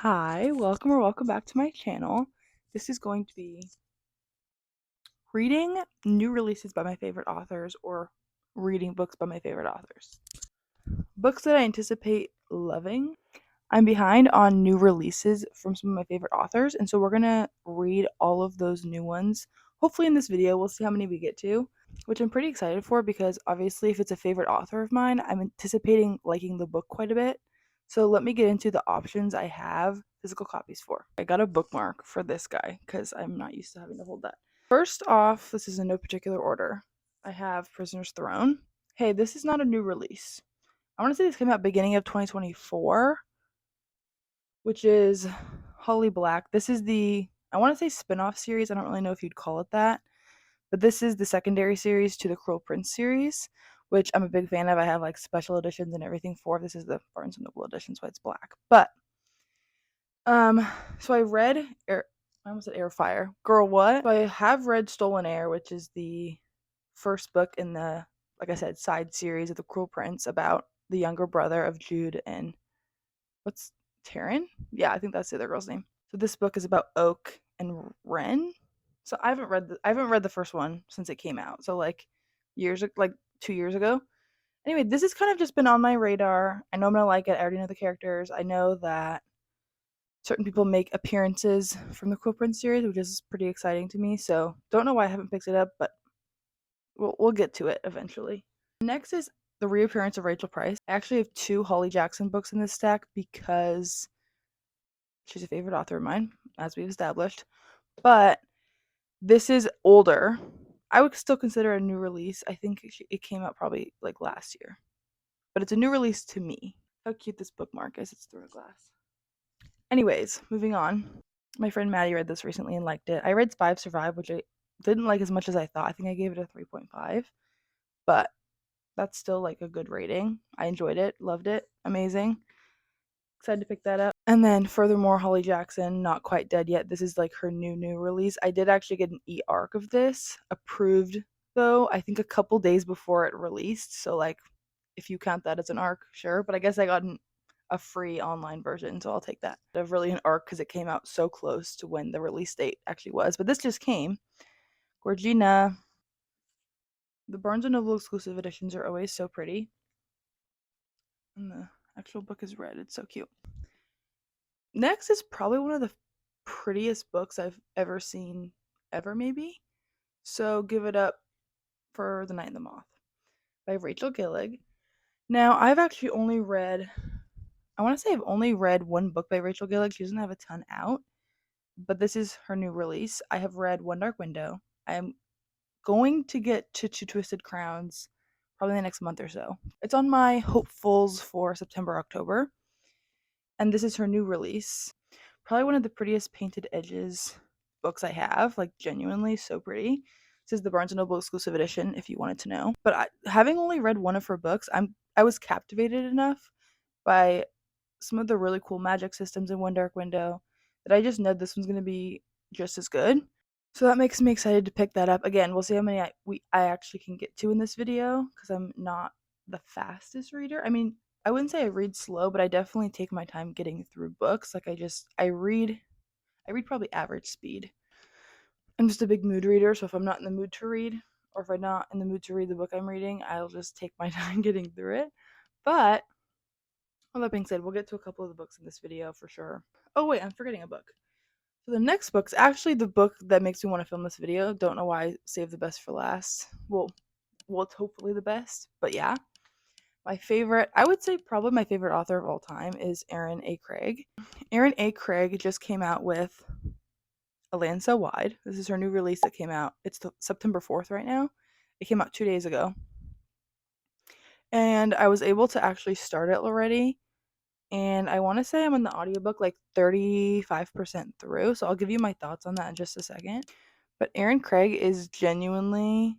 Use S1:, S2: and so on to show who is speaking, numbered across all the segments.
S1: Hi, welcome back to my channel. This is going to be reading new releases by my favorite authors or reading books by my favorite authors. Books that I anticipate loving. I'm behind on new releases from some of my favorite authors, and so we're going to read all of those new ones. Hopefully in this video, we'll see how many we get to, which I'm pretty excited for because obviously if it's a favorite author of mine, I'm anticipating liking the book quite a bit. So let me get into the options I have physical copies for. I got a bookmark for this guy because I'm not used to having to hold that. First off, this is in no particular order. I have Prisoner's Throne. Hey, this is not a new release. I want to say this came out beginning of 2024, which is Holly Black. This is I want to say spin-off series. I don't really know if you'd call it that. But this is the secondary series to the Cruel Prince series, which I'm a big fan of. I have like special editions and everything for. This is the Barnes and Noble edition, so it's black. But so I read I almost said Air Fire. Girl, what? So I have read Stolen Air, which is the first book in the, like I said, side series of the Cruel Prince about the younger brother of Jude and what's Taryn? Yeah, I think that's the other girl's name. So this book is about Oak and Ren. So I haven't read the first one since it came out. So like 2 years ago. Anyway, this has kind of just been on my radar. I know I'm gonna like it. I already know the characters. I know that certain people make appearances from the Cruel Prince series, which is pretty exciting to me. So don't know why I haven't picked it up, but we'll get to it eventually. Next is the reappearance of Rachel Price. I actually have 2 Holly Jackson books in this stack because she's a favorite author of mine, as we've established. But this is older. I would still consider it a new release. I think it came out probably like last year. But it's a new release to me. How cute this bookmark is. It's through a glass. Anyways, moving on. My friend Maddie read this recently and liked it. I read Spy Have Survived, which I didn't like as much as I thought. I think I gave it a 3.5. But that's still like a good rating. I enjoyed it, loved it, amazing. Excited to pick that up. And then furthermore, Holly Jackson, Not Quite Dead Yet. This is like her new release. I did actually get an e-arc of this, approved though, I think a couple days before it released. So like if you count that as an arc, sure. But I guess I got a free online version, so I'll take that. Of really an arc because it came out so close to when the release date actually was. But this just came. Gorgina. The Barnes and Noble exclusive editions are always so pretty. And the actual book is red. It's so cute. Next is probably one of the prettiest books I've ever seen, ever maybe. So give it up for The Night and the Moth by Rachel Gillig. Now, I've actually only read, I want to say I've only read one book by Rachel Gillig. She doesn't have a ton out, but this is her new release. I have read One Dark Window. I'm going to get to Two Twisted Crowns probably in the next month or so. It's on my hopefuls for September, October. And this is her new release. Probably one of the prettiest painted edges books I have, like genuinely so pretty. This is the Barnes & Noble exclusive edition if you wanted to know. But having only read one of her books, I was captivated enough by some of the really cool magic systems in One Dark Window that I just know this one's going to be just as good. So that makes me excited to pick that up. Again, we'll see how many I actually can get to in this video because I'm not the fastest reader. I mean, I wouldn't say I read slow, but I definitely take my time getting through books. Like I read probably average speed. I'm just a big mood reader, so if I'm not in the mood to read, or if I'm not in the mood to read the book I'm reading, I'll just take my time getting through it. But all that being said, we'll get to a couple of the books in this video for sure. Oh wait, I'm forgetting a book. So the next book's actually the book that makes me want to film this video. Don't know why I saved the best for last. Well, it's hopefully the best, but yeah. My favorite, I would say probably my favorite author of all time is Erin A Craig. Erin A Craig just came out with A Land So Wide. This is her new release that came out. It's September 4th right now. It came out 2 days ago. And I was able to actually start it already. And I want to say I'm in the audiobook like 35% through. So I'll give you my thoughts on that in just a second. But Erin Craig is genuinely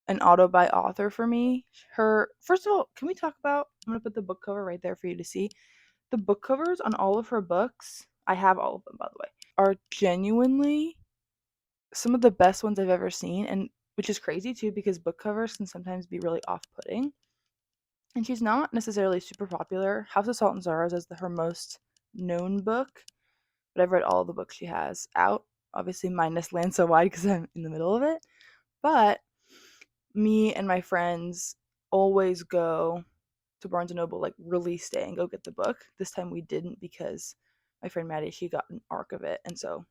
S1: an auto by author for me. First of all, can we talk about, I'm going to put the book cover right there for you to see. The book covers on all of her books, I have all of them by the way, are genuinely some of the best ones I've ever seen, and which is crazy too because book covers can sometimes be really off-putting. And she's not necessarily super popular. House of Salt and Sorrows is her most known book, but I've read all the books she has out, obviously minus Land So Wide because I'm in the middle of it. But me and my friends always go to Barnes & Noble, like, release day and go get the book. This time we didn't because my friend Maddie, she got an arc of it, and so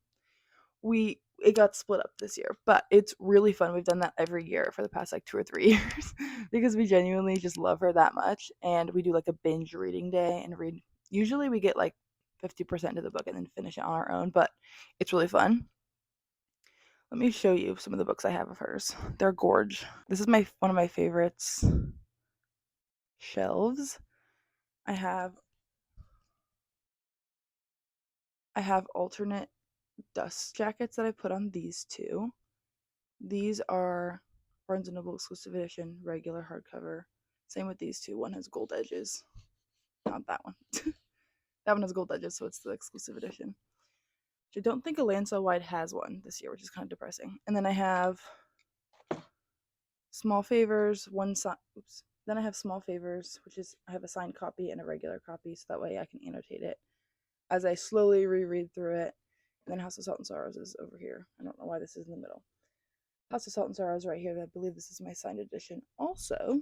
S1: it got split up this year. But it's really fun. We've done that every year for the past, like, 2 or 3 years because we genuinely just love her that much, and we do, like, a binge reading day and read usually we get, like, 50% of the book and then finish it on our own, but it's really fun. Let me show you some of the books I have of hers. They're gorge. This is one of my favorites. Shelves. I have alternate dust jackets that I put on these two. These are Barnes & Noble exclusive edition, regular hardcover. Same with these two. One has gold edges. Not that one. That one has gold edges, so it's the exclusive edition. Which I don't think a Land So Wide has one this year, which is kind of depressing. And then I have Small Favors, Then I have Small Favors, which is I have a signed copy and a regular copy, so that way I can annotate it as I slowly reread through it. And then House of Salt and Sorrows is over here. I don't know why this is in the middle. House of Salt and Sorrows right here. I believe this is my signed edition also.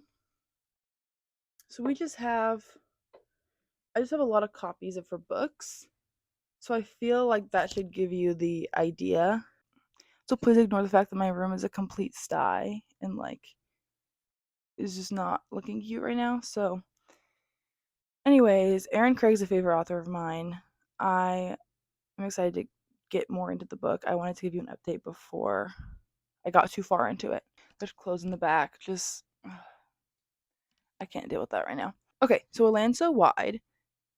S1: So I just have a lot of copies of her books. So I feel like that should give you the idea. So please ignore the fact that my room is a complete sty and, like, is just not looking cute right now. So anyways, Erin Craig's a favorite author of mine. I am excited to get more into the book. I wanted to give you an update before I got too far into it. There's clothes in the back. Just I can't deal with that right now. Okay, so A Land So Wide.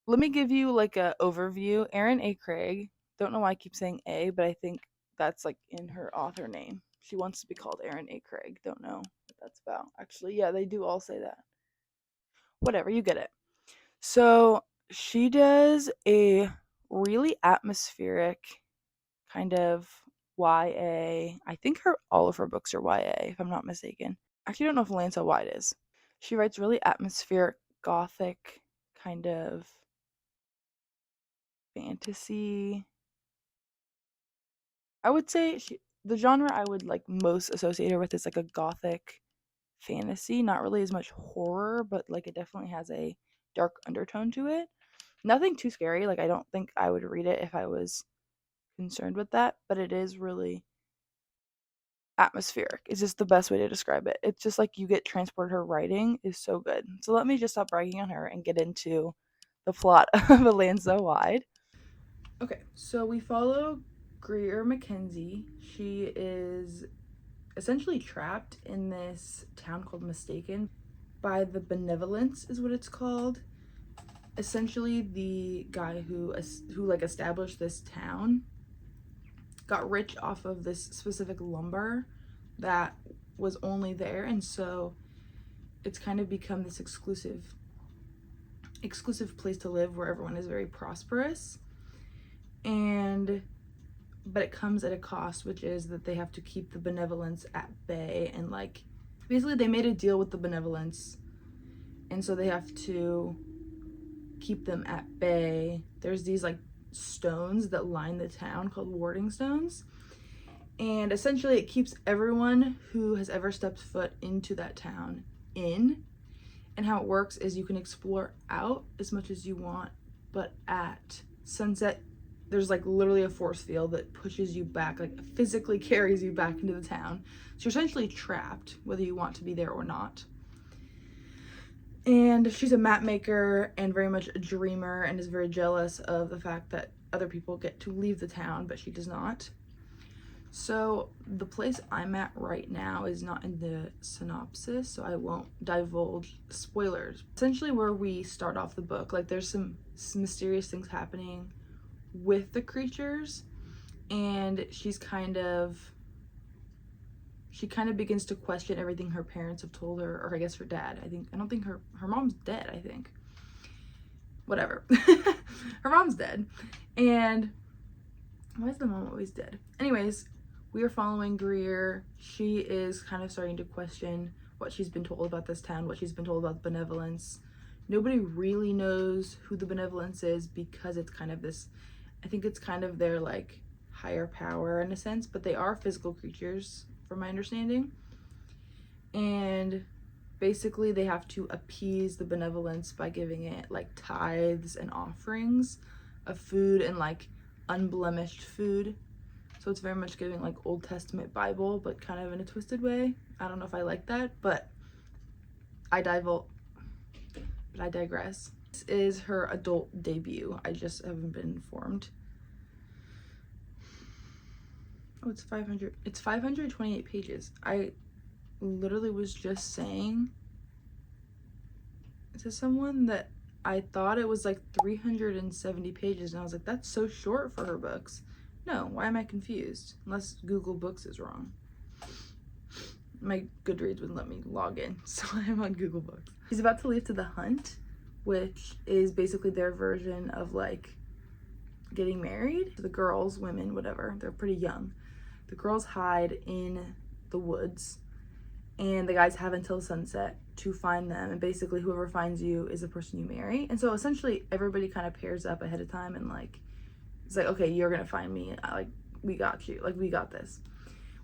S1: Let me give you, like, a overview. Erin A Craig. Don't know why I keep saying A, but I think that's, like, in her author name. She wants to be called Erin A Craig. Don't know what that's about. Actually, yeah, they do all say that. Whatever, you get it. So she does a really atmospheric kind of YA. I think all of her books are YA, if I'm not mistaken. Actually, I don't know if Land So Wide is. She writes really atmospheric, gothic kind of fantasy. I would say the genre I would, like, most associate her with is, like, a gothic fantasy. Not really as much horror, but, like, it definitely has a dark undertone to it. Nothing too scary. Like, I don't think I would read it if I was concerned with that, but it is really atmospheric. It's just the best way to describe it. It's just like you get transported. Her writing is so good. So let me just stop bragging on her and get into the plot of A Land So Wide. Okay, so we follow Greer Mackenzie. She is essentially trapped in this town called Mistaken by the Benevolence is what it's called. Essentially, the guy who like established this town got rich off of this specific lumber that was only there, and so it's kind of become this exclusive place to live where everyone is very prosperous. But it comes at a cost, which is that they have to keep the Benevolence at bay, and, like, basically they made a deal with the Benevolence, and so they have to keep them at bay. There's these, like, stones that line the town called warding stones, and essentially it keeps everyone who has ever stepped foot into that town in. And how it works is you can explore out as much as you want, but at sunset there's, like, literally a force field that pushes you back, like, physically carries you back into the town. So you're essentially trapped whether you want to be there or not. And she's a map maker and very much a dreamer, and is very jealous of the fact that other people get to leave the town, but she does not. So the place I'm at right now is not in the synopsis, so I won't divulge spoilers. Essentially where we start off the book, like, there's some mysterious things happening with the creatures, and she kind of begins to question everything her parents have told her, or I guess her dad. I don't think her mom's dead, I think. Whatever. Her mom's dead. And why is the mom always dead? Anyways, we are following Greer. She is kind of starting to question what she's been told about this town, what she's been told about the Benevolence. nobody really knows who the benevolence is because it's kind of this, I think it's kind of their like higher power in a sense, but they are physical creatures from my understanding. And basically they have to appease the benevolence by giving it like tithes and offerings of food and like unblemished food. So it's very much giving like Old Testament Bible, but kind of in a twisted way. I don't know if I like that, but I digress. This is her adult debut. I just haven't been informed. Oh, it's 500. It's 528 pages. I literally was just saying to someone that I thought it was like 370 pages, and I was like, that's so short for her books. No, why am I confused? Unless Google Books is wrong. My Goodreads wouldn't let me log in, so I'm on Google Books. She's about to leave to the hunt, which is basically their version of like getting married. The girls, women, whatever, they're pretty young. The girls hide in the woods, and the guys have until sunset to find them, and basically whoever finds you is the person you marry. And so essentially everybody kind of pairs up ahead of time, and like it's like, okay, you're gonna find me, like we got you, like we got this,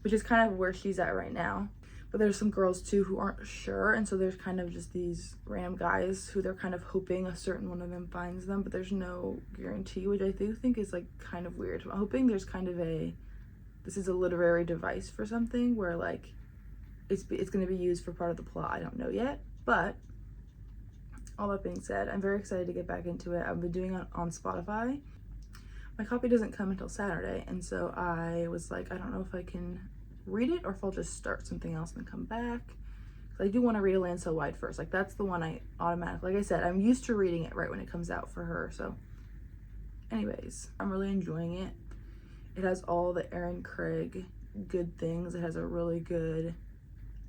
S1: which is kind of where she's at right now. But there's some girls too who aren't sure, and so there's kind of just these random guys who they're kind of hoping a certain one of them finds them, but there's no guarantee, which I do think is like kind of weird. I'm hoping there's kind of this is a literary device for something where like it's going to be used for part of the plot. I don't know yet, but all that being said, I'm very excited to get back into it. I've been doing it on Spotify. My copy doesn't come until Saturday, and so I was like, I don't know if I can read it or if I'll just start something else and come back. I do want to read A Land So Wide first. Like that's the one I automatically, like I said, I'm used to reading it right when it comes out for her. So anyways, I'm really enjoying it. It has all the Erin Craig good things. It has a really good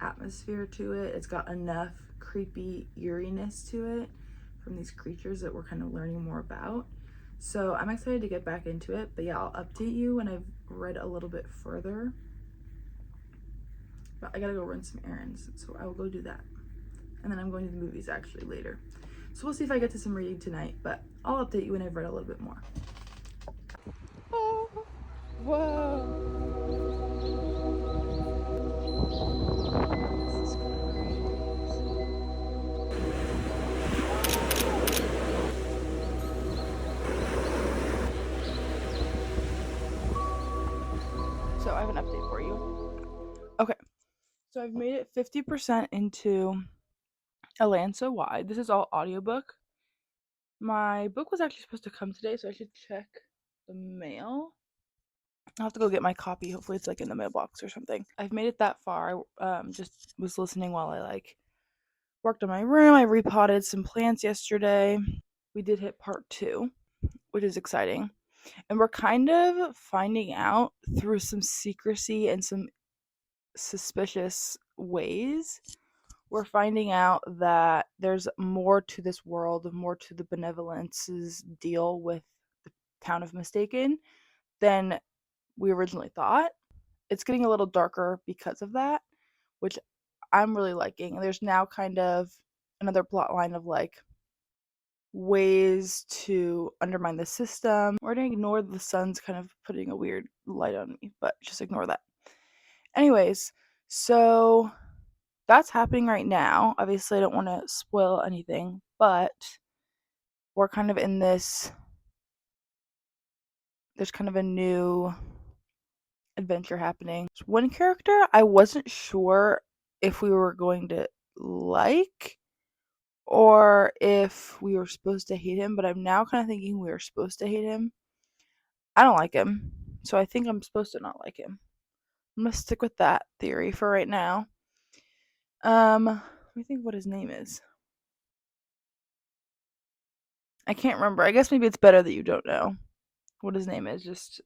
S1: atmosphere to it. It's got enough creepy eeriness to it from these creatures that we're kind of learning more about. So I'm excited to get back into it, but yeah, I'll update you when I've read a little bit further. But I gotta go run some errands, so I will go do that. And then I'm going to the movies actually later. So we'll see if I get to some reading tonight, but I'll update you when I've read a little bit more. Oh, whoa. So I have an update for you. Okay, so I've made it 50% into A Land So Wide. This is all audiobook. My book was actually supposed to come today, so I should check the mail. I'll have to go get my copy. Hopefully it's like in the mailbox or something. I've made it that far. I just was listening while I like worked on my room. I repotted some plants yesterday. We did hit part 2, which is exciting. And we're kind of finding out through some secrecy and some suspicious ways. We're finding out that there's more to this world, more to the benevolence's deal with the town of Mistaken than we originally thought. It's getting a little darker because of that, which I'm really liking. There's now kind of another plot line of like ways to undermine the system. We're gonna ignore the sun's kind of putting a weird light on me, but just ignore that. Anyways, so that's happening right now. Obviously, I don't want to spoil anything, but we're kind of in this. There's kind of a new adventure happening. One character I wasn't sure if we were going to like or if we were supposed to hate him, but I'm now kind of thinking we were supposed to hate him. I don't like him, so I think I'm supposed to not like him. I'm gonna stick with that theory for right now. Let me think what his name is. I can't remember. I guess maybe it's better that you don't know what his name is, just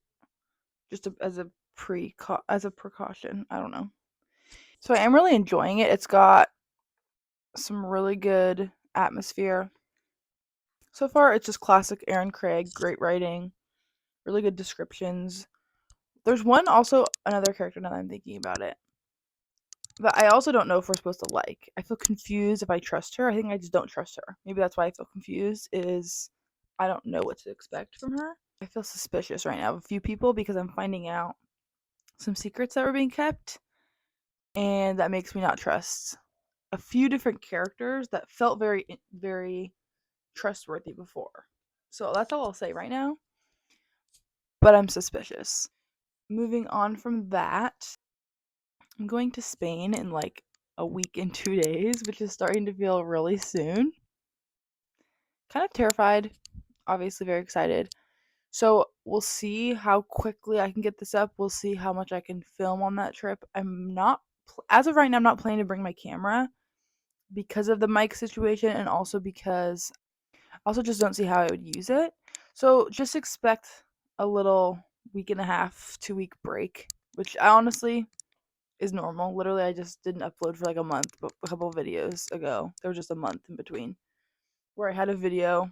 S1: as a precaution. I don't know. So I am really enjoying it. It's got some really good atmosphere. So far, it's just classic Erin Craig, great writing, really good descriptions. There's another character now that I'm thinking about it. But I also don't know if we're supposed to like. I feel confused if I trust her. I think I just don't trust her. Maybe that's why I feel confused is I don't know what to expect from her. I feel suspicious right now of a few people because I'm finding out some secrets that were being kept, and that makes me not trust a few different characters that felt very trustworthy before. So that's all I'll say right now, but I'm suspicious. Moving on from that, I'm going to Spain in like a week and 2 days, which is starting to feel really soon. Kind of terrified, obviously very excited. So we'll see how quickly I can get this up. We'll see how much I can film on that trip. I'm not, as of right now, I'm not planning to bring my camera because of the mic situation and also because I also just don't see how I would use it. So just expect a little week and a half, 2 week break, which I honestly is normal. Literally, I just didn't upload for like a month, but a couple of videos ago, there was just a month in between where I had a video,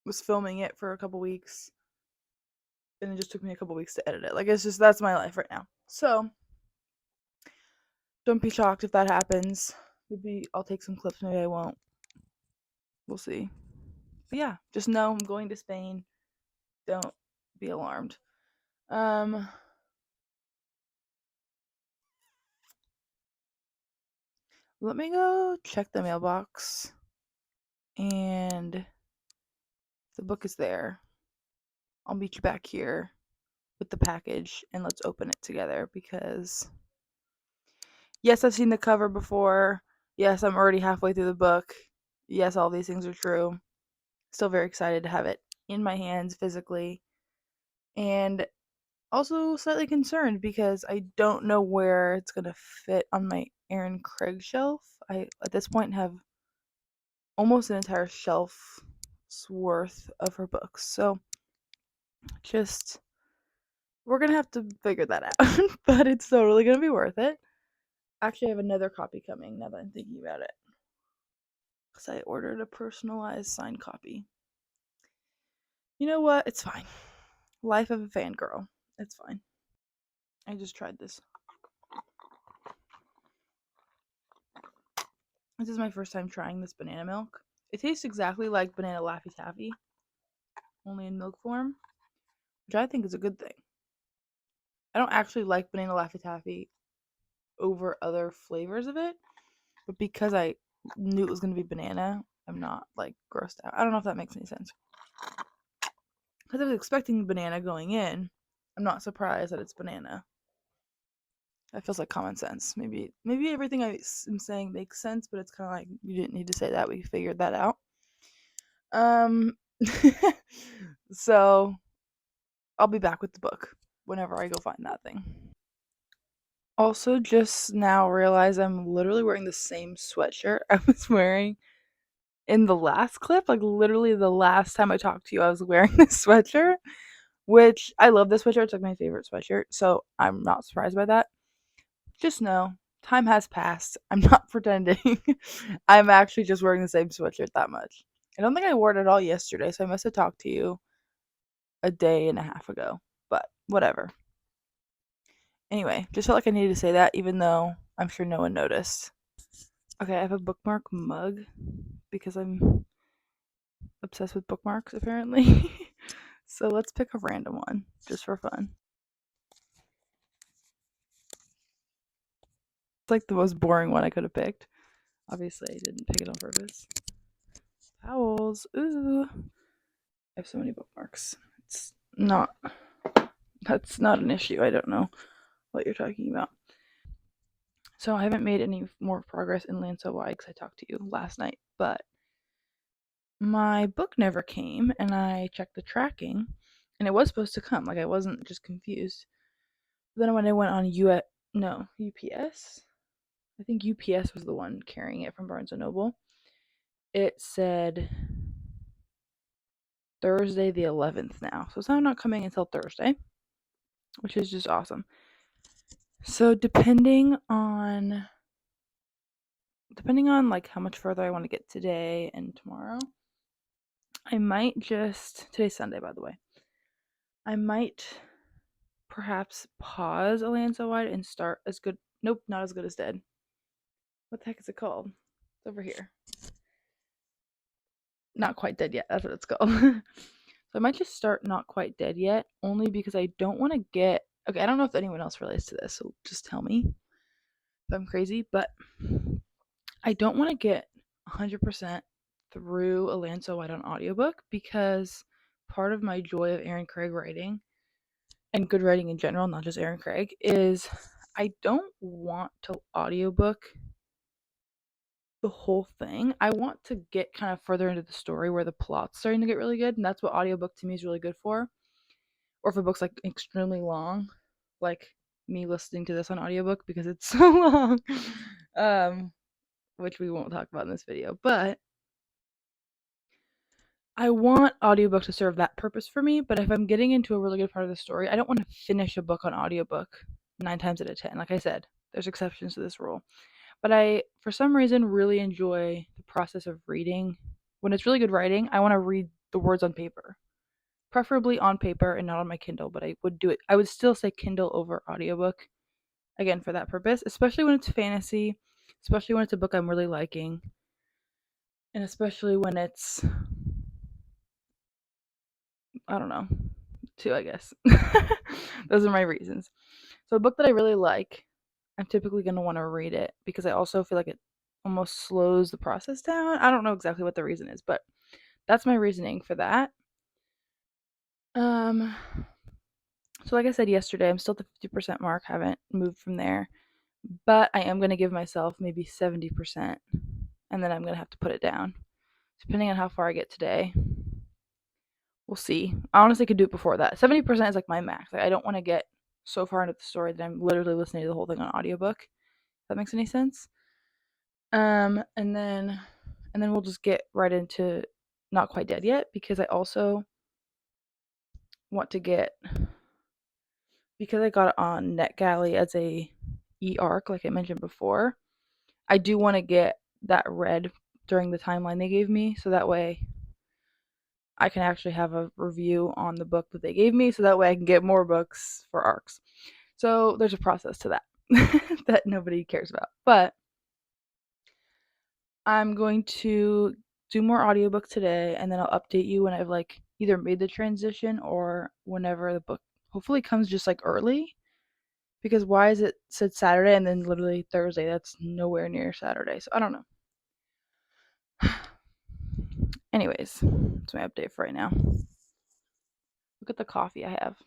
S1: was filming it for a couple weeks, and it just took me a couple weeks to edit it. Like, it's just, that's my life right now. So, don't be shocked if that happens. Maybe I'll take some clips, maybe I won't. We'll see. But yeah, just know I'm going to Spain. Don't be alarmed. Um, Let me go check the mailbox. And the book is there. I'll meet you back here with the package and let's open it together because yes, I've seen the cover before. Yes, I'm already halfway through the book. Yes, all these things are true. Still very excited to have it in my hands physically. And also slightly concerned because I don't know where it's going to fit on my Erin Craig shelf. I, at this point, have almost an entire shelf's worth of her books. So just, we're going to have to figure that out. But it's totally going to be worth it. Actually, I have another copy coming now that I'm thinking about it. Because I ordered a personalized signed copy. You know what? It's fine. Life of a fangirl. It's fine. I just tried this. This is my first time trying this banana milk. It tastes exactly like banana Laffy Taffy, only in milk form, which I think is a good thing. I don't actually like banana Laffy Taffy over other flavors of it, but because I knew it was going to be banana, I'm not like grossed out. I don't know if that makes any sense. Because I was expecting banana going in, I'm not surprised that it's banana. That feels like common sense. Maybe everything I'm saying makes sense, but it's kind of like you didn't need to say that. We figured that out. Um, so I'll be back with the book whenever I go find that thing. Also, just now realize I'm literally wearing the same sweatshirt I was wearing in the last clip. Like literally the last time I talked to you, I was wearing this sweatshirt, which I love this sweatshirt. It's like my favorite sweatshirt, so I'm not surprised by that. Just know time has passed. I'm not pretending. I'm actually just wearing the same sweatshirt that much. I don't think I wore it at all yesterday, so I must have talked to you a day and a half ago. But whatever. Anyway, just felt like I needed to say that, even though I'm sure no one noticed. Okay, I have a bookmark mug because I'm obsessed with bookmarks, apparently. So let's pick a random one just for fun. It's like the most boring one I could have picked. Obviously, I didn't pick it on purpose. Vowels. Ooh. I have so many bookmarks. It's not. That's not an issue. I don't know what you're talking about. So I haven't made any more progress in Land So Wide because I talked to you last night, but my book never came, and I checked the tracking, and it was supposed to come. Like I wasn't just confused. But then when I went on UPS, I think UPS was the one carrying it from Barnes and Noble. It said Thursday the 11th now, so it's now not coming until Thursday, which is just awesome. So depending on like how much further I want to get today and tomorrow, I might just, today's Sunday by the way, I might perhaps pause A Land So Wide and start as good Nope, not as good as Dead. What the heck is it called? It's over here. Not Quite Dead Yet. That's what it's called. So I might just start Not Quite Dead Yet, only because I don't want to get. Okay, I don't know if anyone else relates to this, so just tell me if I'm crazy, but I don't want to get 100% through A Land So Wide on audiobook because part of my joy of Erin Craig writing and good writing in general, not just Erin Craig, is I don't want to audiobook the whole thing. I want to get kind of further into the story where the plot's starting to get really good, and that's what audiobook to me is really good for. Or if a book's like extremely long, like me listening to this on audiobook because it's so long. Which we won't talk about in this video, but I want audiobook to serve that purpose for me, but if I'm getting into a really good part of the story, I don't want to finish a book on audiobook 9 times out of 10. Like I said, there's exceptions to this rule. But I, for some reason, really enjoy the process of reading. When it's really good writing, I want to read the words on paper. Preferably on paper and not on my Kindle, but I would do it. I would still say Kindle over audiobook, again, for that purpose, especially when it's fantasy, especially when it's a book I'm really liking, and especially when it's, I don't know, two, I guess. Those are my reasons. So a book that I really like, I'm typically going to want to read it because I also feel like it almost slows the process down. I don't know exactly what the reason is, but that's my reasoning for that. So like I said yesterday, I'm still at the 50% mark, haven't moved from there, but I am going to give myself maybe 70%, and then I'm going to have to put it down, depending on how far I get today. We'll see. I honestly could do it before that. 70% is like my max. Like I don't want to get so far into the story that I'm literally listening to the whole thing on audiobook. If that makes any sense. And then we'll just get right into Not Quite Dead Yet because I also want to get, because I got it on NetGalley as a e-arc like I mentioned before. I do want to get that read during the timeline they gave me, so that way I can actually have a review on the book that they gave me, so that way I can get more books for arcs. So there's a process to that that nobody cares about. But I'm going to do more audiobooks today, and then I'll update you when I've like either made the transition or whenever the book hopefully comes just like early. Because why is it said Saturday and then literally Thursday? That's nowhere near Saturday. So I don't know. Anyways, that's my update for right now. Look at the coffee I have.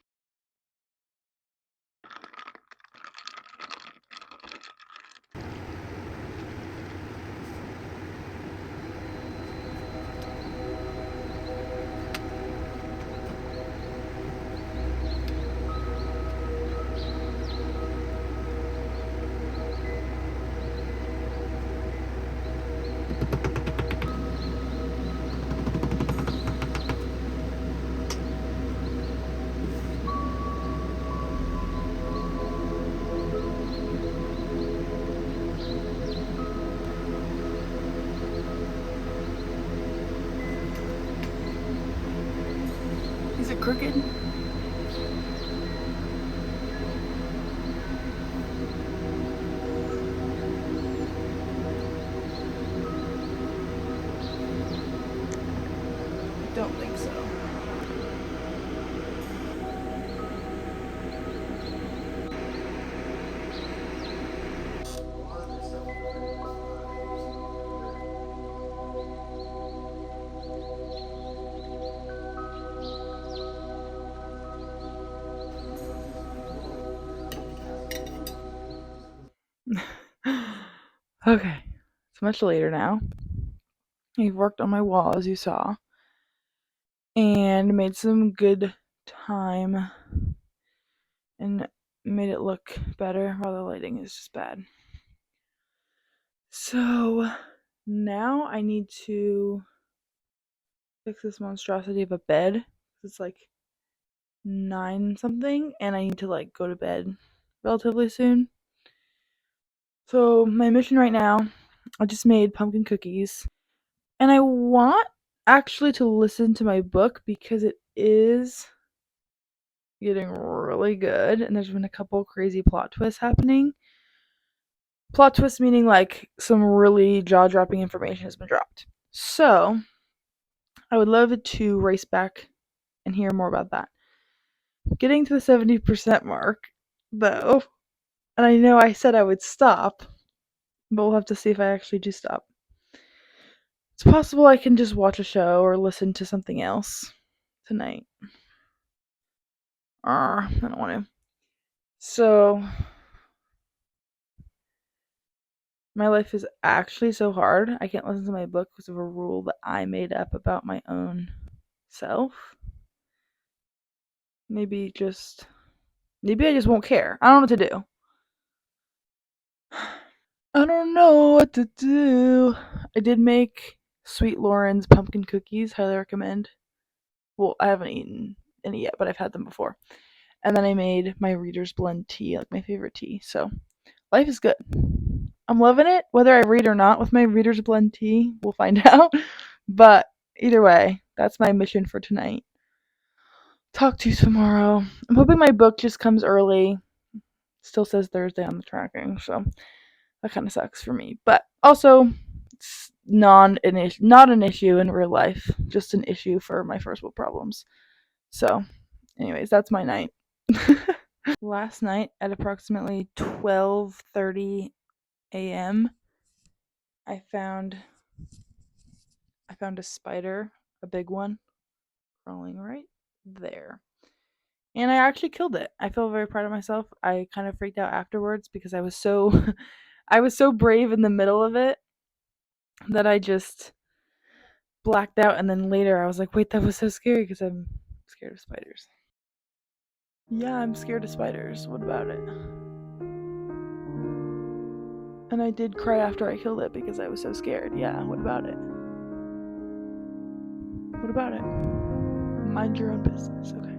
S1: Is it crooked? I don't think so. Okay, it's much later now. I've worked on my wall as you saw and made some good time and made it look better while the lighting is just bad. So now I need to fix this monstrosity of a bed. It's like 9 something and I need to like go to bed relatively soon. So my mission right now, I just made pumpkin cookies and I want actually to listen to my book because it is getting really good and there's been a couple crazy plot twists happening. Plot twist meaning like some really jaw-dropping information has been dropped. So, I would love to race back and hear more about that. Getting to the 70% mark, though, and I know I said I would stop, but we'll have to see if I actually do stop. It's possible I can just watch a show or listen to something else tonight. I don't want to. So, my life is actually so hard. I can't listen to my book because of a rule that I made up about my own self. Maybe I just won't care. I don't know what to do. I don't know what to do. I did make Sweet Lauren's pumpkin cookies. Highly recommend. Well, I haven't eaten any yet, but I've had them before. And then I made my Reader's Blend tea, like my favorite tea. So life is good. I'm loving it. Whether I read or not with my Reader's Blend tea, we'll find out. But either way, that's my mission for tonight. Talk to you tomorrow. I'm hoping my book just comes early. Still says Thursday on the tracking, so that kind of sucks for me. But also, it's not an issue in real life, just an issue for my first world problems. So, anyways, that's my night. Last night at approximately 12:30 a.m., I found a spider, a big one, crawling right there. And I actually killed it. I feel very proud of myself. I kind of freaked out afterwards because I was so I was so brave in the middle of it that I just blacked out, and then later I was like, "Wait, that was so scary because I'm scared of spiders." Yeah, I'm scared of spiders. What about it? And I did cry after I killed it because I was so scared. Yeah, what about it? What about it? Mind your own business, okay?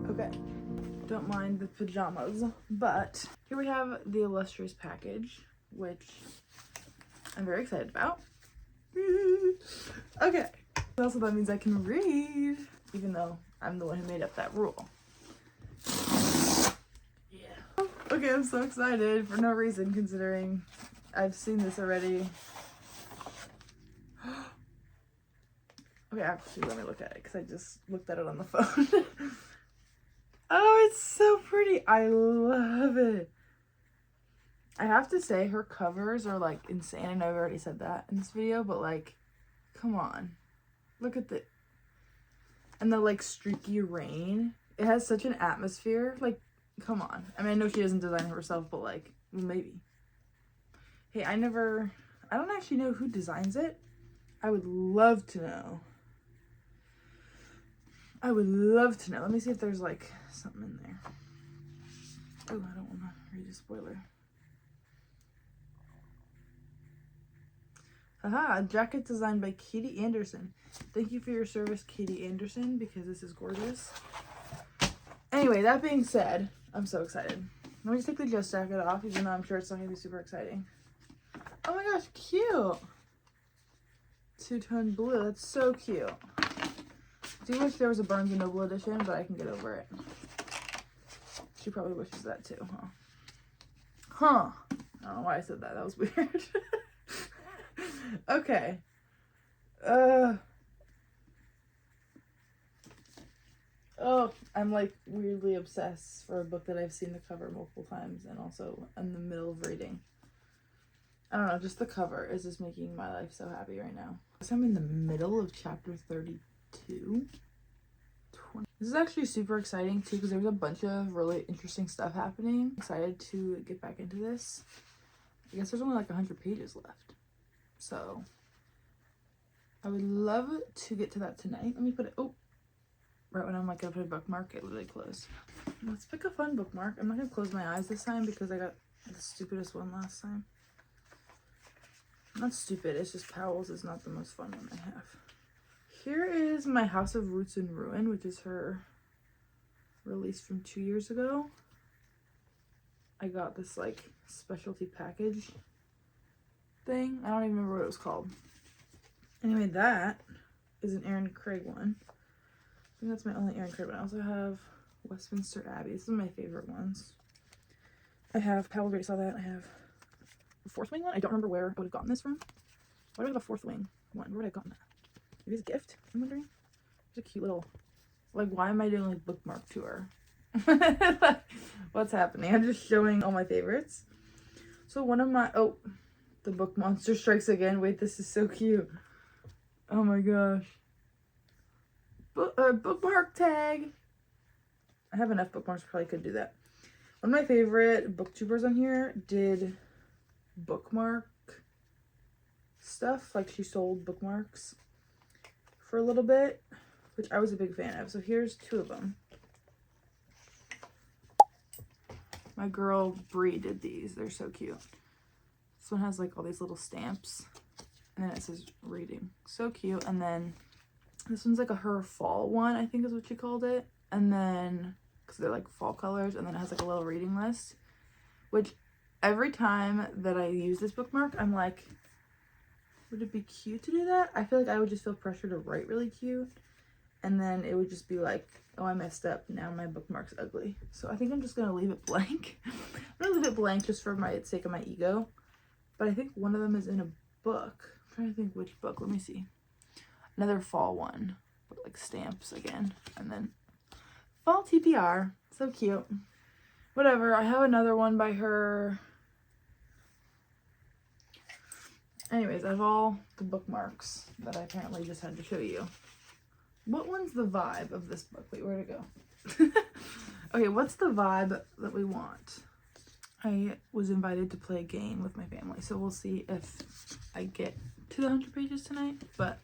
S1: Okay. Don't mind the pajamas, but here we have the illustrious package, which I'm very excited about. Okay. Also, that means I can read, even though I'm the one who made up that rule. Yeah. Okay, I'm so excited for no reason, considering I've seen this already. Okay, actually, let me look at it, because I just looked at it on the phone. Oh, it's so pretty. I love it. I have to say, her covers are, like, insane. I know I've already said that in this video, but, like, come on. Look at the... And the, like, streaky rain. It has such an atmosphere. Like, come on. I mean, I know she doesn't design it herself, but, like, maybe. Hey, I don't actually know who designs it. I would love to know. I would love to know. Let me see if there's, like, something in there. Oh, I don't want to read a spoiler. Haha, a jacket designed by Katie Anderson. Thank you for your service, Katie Anderson, because this is gorgeous. Anyway, that being said, I'm so excited. Let me just take the Just jacket off, even though I'm sure it's not going to be super exciting. Oh my gosh, cute! Two-tone blue, that's so cute. I do wish there was a Barnes & Noble edition, but I can get over it. She probably wishes that too, huh? Huh. I don't know why I said that. That was weird. Okay. Oh, I'm like weirdly obsessed for a book that I've seen the cover multiple times and also in the middle of reading. I don't know, just the cover is just making my life so happy right now. So I'm in the middle of chapter 32. This is actually super exciting too because there's a bunch of really interesting stuff happening. I'm excited to get back into this. I guess there's only like 100 pages left. So I would love to get to that tonight. Let me put it, oh, right when I'm like gonna put a bookmark, it literally closed. Let's pick a fun bookmark. I'm not gonna close my eyes this time because I got the stupidest one last time. Not stupid, it's just Powell's is not the most fun one I have. Here is My House of Roots and Ruin, which is her release from 2 years ago. I got this like specialty package thing. I don't even remember what it was called. Anyway, that is an Erin Craig one. I think that's my only Erin Craig one. I also have Westminster Abbey. This is my favorite ones. I have Powell, already saw that. I have the Fourth Wing one. I don't remember where I would have gotten this from. Why do I have a Fourth Wing one? Where would I have gotten that? Maybe it's a gift, I'm wondering. It's a cute little, like, why am I doing like bookmark tour? What's happening? I'm just showing all my favorites. So one of my, oh, the book monster strikes again. Wait, this is so cute. Oh my gosh. Bookmark tag. I have enough bookmarks, probably could do that. One of my favorite booktubers on here did bookmark stuff. Like, she sold bookmarks for a little bit, which I was a big fan of. So here's 2 of them. My girl Brie did these. They're so cute. This one has like all these little stamps, and then it says reading. So cute. And then this one's like her fall one, I think is what she called it. And then, because they're like fall colors, and then it has like a little reading list, which every time that I use this bookmark, I'm like, would it be cute to do that? I feel like I would just feel pressure to write really cute, and then it would just be like, oh, I messed up, now my bookmark's ugly. So I think I'm just gonna leave it blank. I'm gonna leave it blank just for my sake of my ego. But I think one of them is in a book. I'm trying to think which book. Let me see. Another fall one, but like stamps again, and then fall TPR. So cute. Whatever. I have another one by her. Anyways, I have all the bookmarks that I apparently just had to show you. What one's the vibe of this book? Wait, where'd it go? Okay, what's the vibe that we want? I was invited to play a game with my family, so we'll see if I get to the 100 pages tonight, but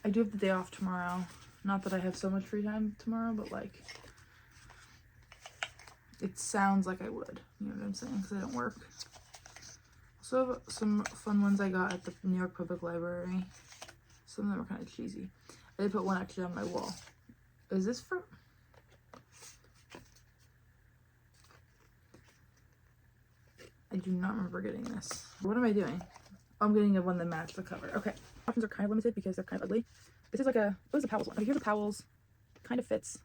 S1: I do have the day off tomorrow. Not that I have so much free time tomorrow, but like, it sounds like I would. You know what I'm saying? Because I don't work. So some fun ones I got at the New York Public Library. Some of them are kind of cheesy. I did put one actually on my wall. Is this for... I do not remember getting this. What am I doing? I'm getting a one that matched the cover. Okay. Options are kind of limited because they're kind of ugly. This is like a... What is a Powell's one? Okay, here's a Powell's. Kind of fits.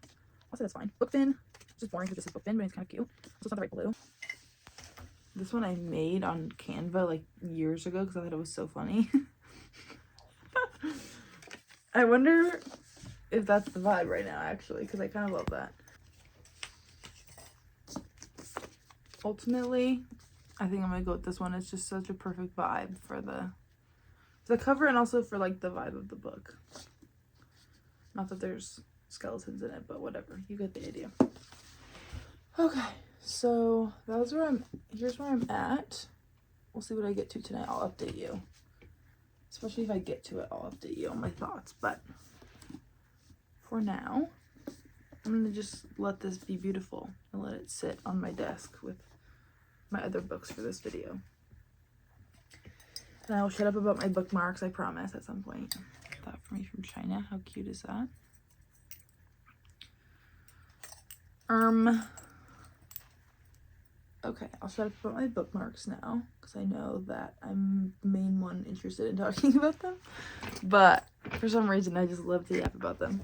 S1: I'll say that's fine. Book bin. It's just boring because this is book bin, but it's kind of cute. Also, it's not the right blue. This one I made on Canva like years ago because I thought it was so funny. I wonder if that's the vibe right now, actually, because I kind of love that. Ultimately, I think I'm gonna go with this one. It's just such a perfect vibe for the cover and also for like the vibe of the book. Not that there's skeletons in it, but whatever. You get the idea. Okay, so here's where I'm at. We'll see what I get to tonight. I'll update you. Especially if I get to it, I'll update you on my thoughts. But for now, I'm going to just let this be beautiful and let it sit on my desk with my other books for this video. And I will shut up about my bookmarks, I promise, at some point. That for me from China. How cute is that? Okay, I'll shut up about my bookmarks now, because I know that I'm the main one interested in talking about them. But for some reason, I just love to yap about them.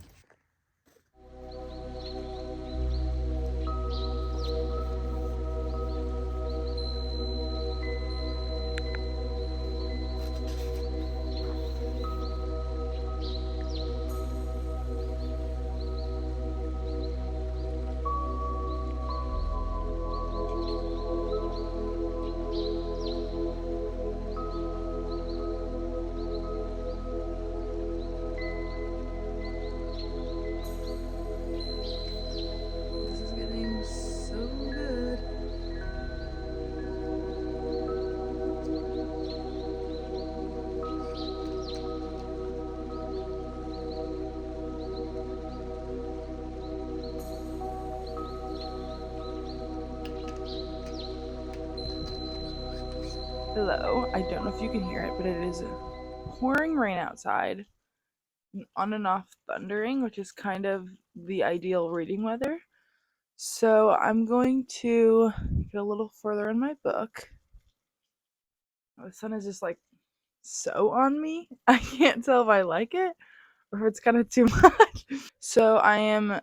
S1: Hello, I don't know if you can hear it, but it is pouring rain outside, on and off thundering, which is kind of the ideal reading weather. So I'm going to get a little further in my book. The sun is just like so on me. I can't tell if I like it or if it's kind of too much. So I am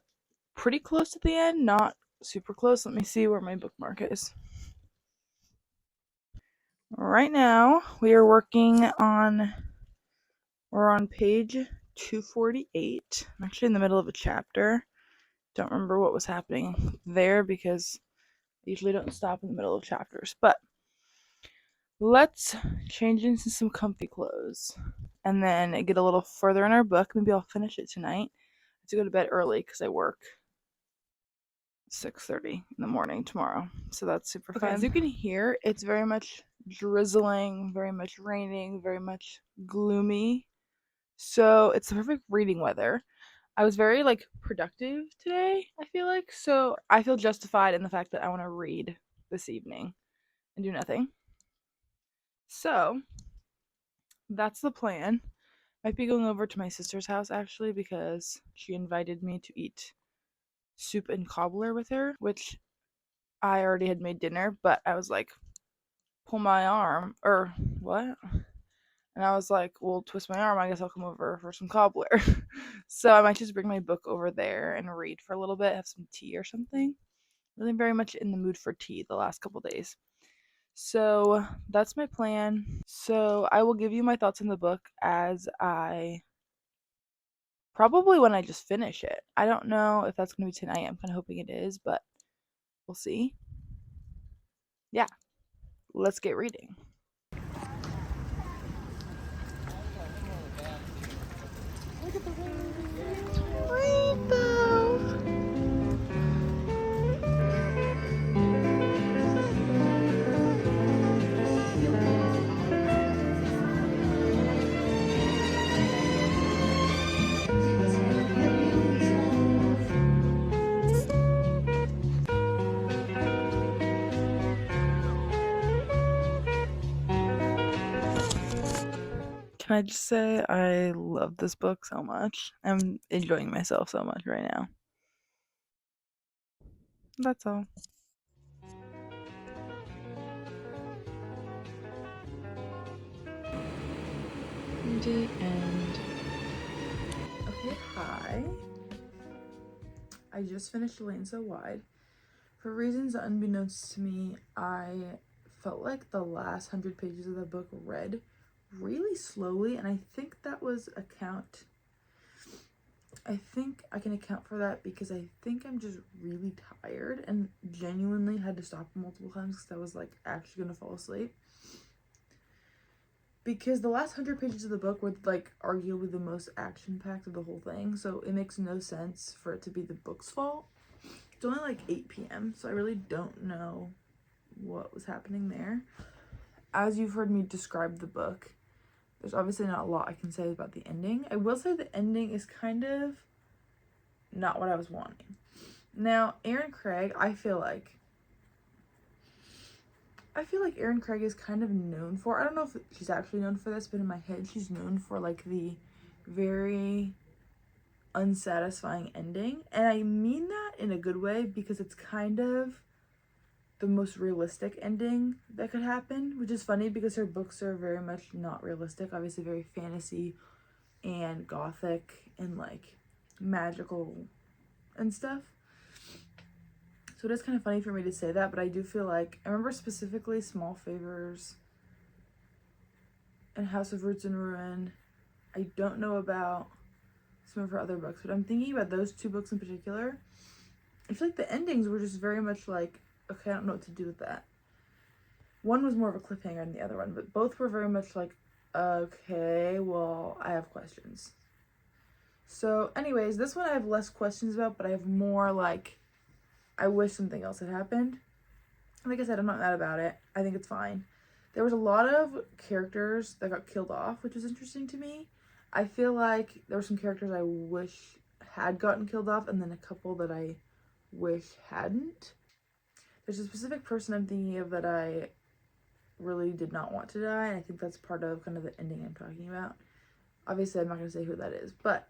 S1: pretty close to the end, not super close. Let me see where my bookmark is. Right now, we're on page 248. I'm actually in the middle of a chapter. Don't remember what was happening there because I usually don't stop in the middle of chapters. But let's change into some comfy clothes and then get a little further in our book. Maybe I'll finish it tonight. I have to go to bed early because I work 6:30 in the morning tomorrow. So that's super fun. As you can hear, it's very much drizzling, very much raining, very much gloomy. So it's the perfect reading weather. I was very productive today, I feel like. So I feel justified in the fact that I want to read this evening and do nothing. So that's the plan. Might be going over to my sister's house actually because she invited me to eat soup and cobbler with her, which I already had made dinner, but I was like, pull my arm, or what? And I was like, well, twist my arm, I guess I'll come over for some cobbler. So I might just bring my book over there and read for a little bit, have some tea or something. Really very much in the mood for tea the last couple days. So that's my plan. So I will give you my thoughts on the book probably when I just finish it. I don't know if that's going to be tonight. I'm kind of hoping it is, but we'll see. Yeah, let's get reading. Look at the rainbow. Can I just say I love this book so much? I'm enjoying myself so much right now. That's all. The end. Okay, hi. I just finished Lane So Wide. For reasons unbeknownst to me, I felt like the last 100 pages of the book read really slowly, and I think that was I think I can account for that because I think I'm just really tired and genuinely had to stop multiple times because I was actually gonna fall asleep. Because the last 100 pages of the book were arguably the most action-packed of the whole thing, so it makes no sense for it to be the book's fault. It's only 8 p.m., so I really don't know what was happening there. As you've heard me describe the book, there's obviously not a lot I can say about the ending. I will say the ending is kind of not what I was wanting. Now, Erin Craig, I feel like Erin Craig is kind of known for, I don't know if she's actually known for this, but in my head she's known for the very unsatisfying ending. And I mean that in a good way because it's kind of the most realistic ending that could happen, which is funny because her books are very much not realistic, obviously very fantasy and gothic and magical and stuff. So it is kind of funny for me to say that, but I do feel I remember specifically Small Favors and House of Roots and Ruin. I don't know about some of her other books, but I'm thinking about those two books in particular. I feel like the endings were just very much okay, I don't know what to do with that. One was more of a cliffhanger than the other one, but both were very much okay, well, I have questions. So anyways, this one I have less questions about, but I have more I wish something else had happened. Like I said, I'm not mad about it. I think it's fine. There was a lot of characters that got killed off, which was interesting to me. I feel like there were some characters I wish had gotten killed off, and then a couple that I wish hadn't. There's a specific person I'm thinking of that I really did not want to die, and I think that's part of kind of the ending I'm talking about. Obviously, I'm not going to say who that is, but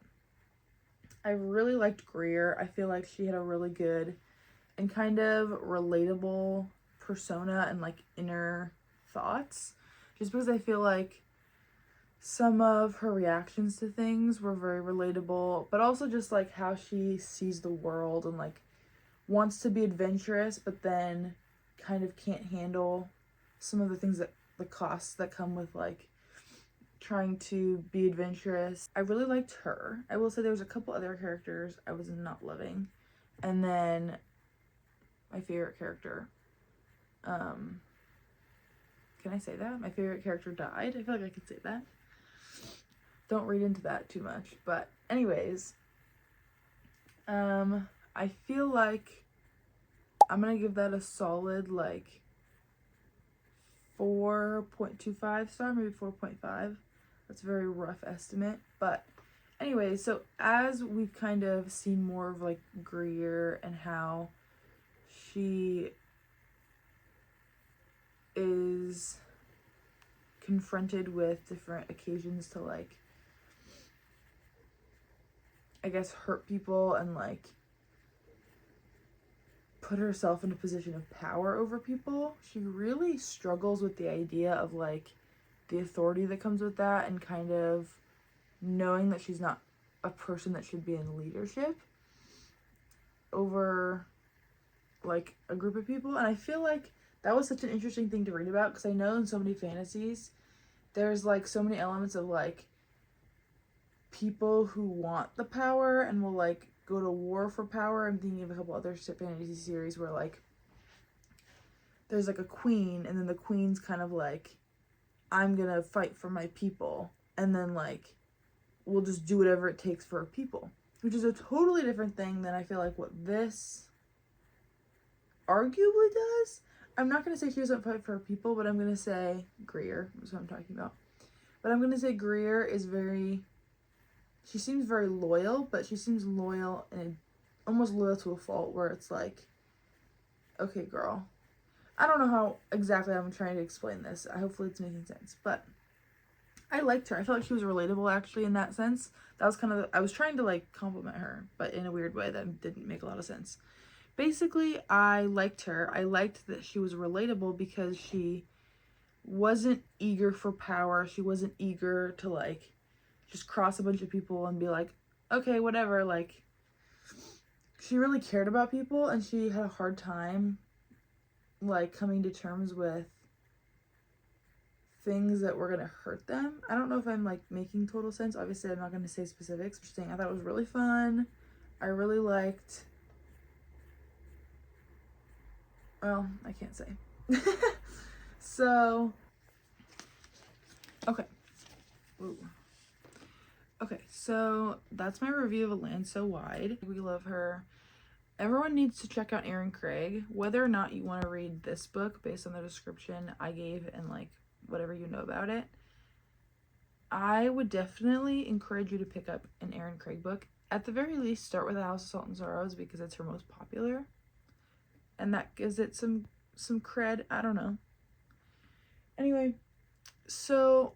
S1: I really liked Greer. I feel like she had a really good and kind of relatable persona and like inner thoughts, just because I feel like some of her reactions to things were very relatable, but also just like how she sees the world and like wants to be adventurous, but then kind of can't handle some of the things that the costs that come with like trying to be adventurous. I really liked her. I will say there was a couple other characters I was not loving, and then my favorite character, can I say that? My favorite character died. I feel like I could say that. Don't read into that too much, but anyways, I feel like I'm gonna give that a solid like 4.25 star, maybe 4.5. That's a very rough estimate, but anyway, so as we've kind of seen more of like Greer and how she is confronted with different occasions to like, I guess, hurt people and like put herself in a position of power over people, she really struggles with the idea of like the authority that comes with that, and kind of knowing that she's not a person that should be in leadership over like a group of people. And I feel like that was such an interesting thing to read about, because I know in so many fantasies there's like so many elements of like people who want the power and will like go to war for power. I'm thinking of a couple other fantasy series where like there's like a queen, and then the queen's kind of like, I'm gonna fight for my people, and then like we'll just do whatever it takes for her people, which is a totally different thing than I feel like what this arguably does. I'm not gonna say she doesn't fight for her people, but I'm gonna say Greer is what I'm talking about. But I'm gonna say Greer is she seems very loyal, but she seems loyal and almost loyal to a fault, where it's like, okay, girl. I don't know how exactly I'm trying to explain this. Hopefully it's making sense, but I liked her. I felt like she was relatable actually in that sense. That was kind of, I was trying to like compliment her, but in a weird way that didn't make a lot of sense. Basically, I liked her. I liked that she was relatable because she wasn't eager for power. She wasn't eager to like just cross a bunch of people and be like, okay, whatever. Like, she really cared about people, and she had a hard time like coming to terms with things that were gonna hurt them. I don't know if I'm like making total sense. Obviously I'm not gonna say specifics. Just saying I thought it was really fun. I really liked, well, I can't say. So okay. Ooh. Okay, so that's my review of A Land So Wide. We love her. Everyone needs to check out Erin Craig. Whether or not you want to read this book based on the description I gave and like whatever you know about it, I would definitely encourage you to pick up an Erin Craig book. At the very least, start with The House of Salt and Sorrows because it's her most popular, and that gives it some cred. I don't know. Anyway, so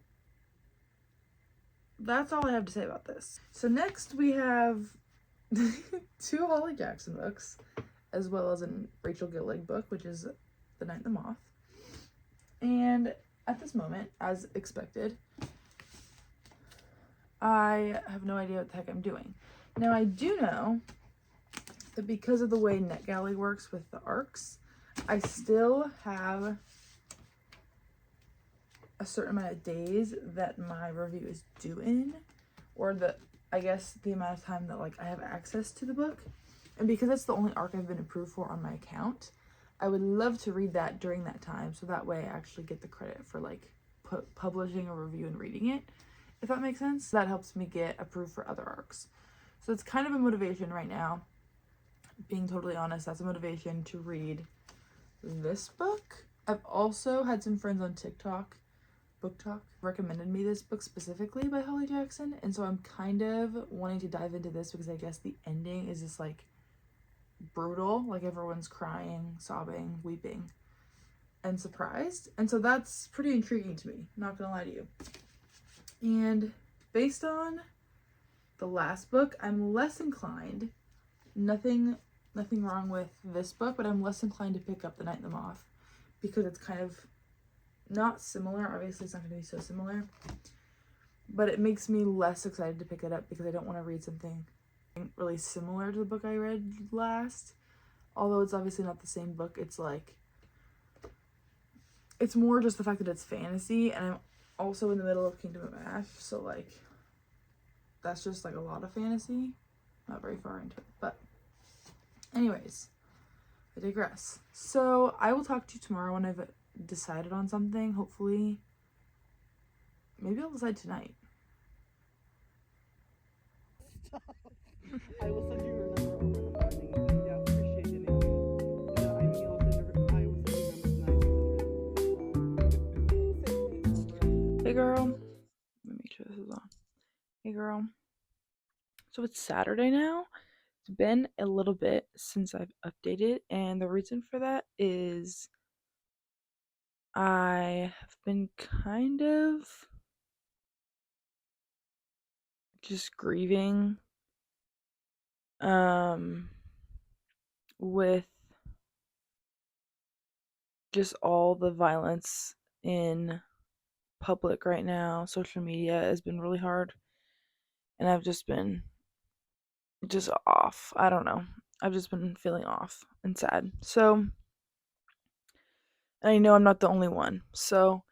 S1: that's all I have to say about this. So next we have 2 Holly Jackson books, as well as a Rachel Gillig book, which is The Night and the Moth. And at this moment, as expected, I have no idea what the heck I'm doing. Now, I do know that because of the way NetGalley works with the arcs, I still have a certain amount of days that my review is due in, or I guess the amount of time that like I have access to the book. And because that's the only arc I've been approved for on my account, I would love to read that during that time, so that way I actually get the credit for like publishing a review and reading it, if that makes sense. That helps me get approved for other arcs. So it's kind of a motivation right now. Being totally honest, that's a motivation to read this book. I've also had some friends on TikTok, Book Talk, recommended me this book specifically by Holly Jackson, and so I'm kind of wanting to dive into this because I guess the ending is just like brutal, like everyone's crying, sobbing, weeping, and surprised, and so that's pretty intriguing to me, not gonna lie to you. And based on the last book, I'm less inclined, nothing nothing wrong with this book, but I'm less inclined to pick up The Night and the Moth because it's kind of not similar. Obviously, it's not going to be so similar, but it makes me less excited to pick it up because I don't want to read something really similar to the book I read last. Although it's obviously not the same book, it's like, it's more just the fact that it's fantasy, and I'm also in the middle of Kingdom of Ash, so like, that's just like a lot of fantasy. Not very far into it, but anyways, I digress. So I will talk to you tomorrow when I've decided on something. Hopefully, maybe I'll decide tonight.
S2: I will send you her number over in the morning. Yeah, appreciate it. Yeah, I mean, I'll send her. I will send you numbers tonight.
S1: Hey girl, let me make sure this is on. Hey girl. So it's Saturday now. It's been a little bit since I've updated, and the reason for that is I have been kind of just grieving with just all the violence in public right now. Social media has been really hard, and I've just been just off. I don't know. I've just been feeling off and sad. So, and I know I'm not the only one. So,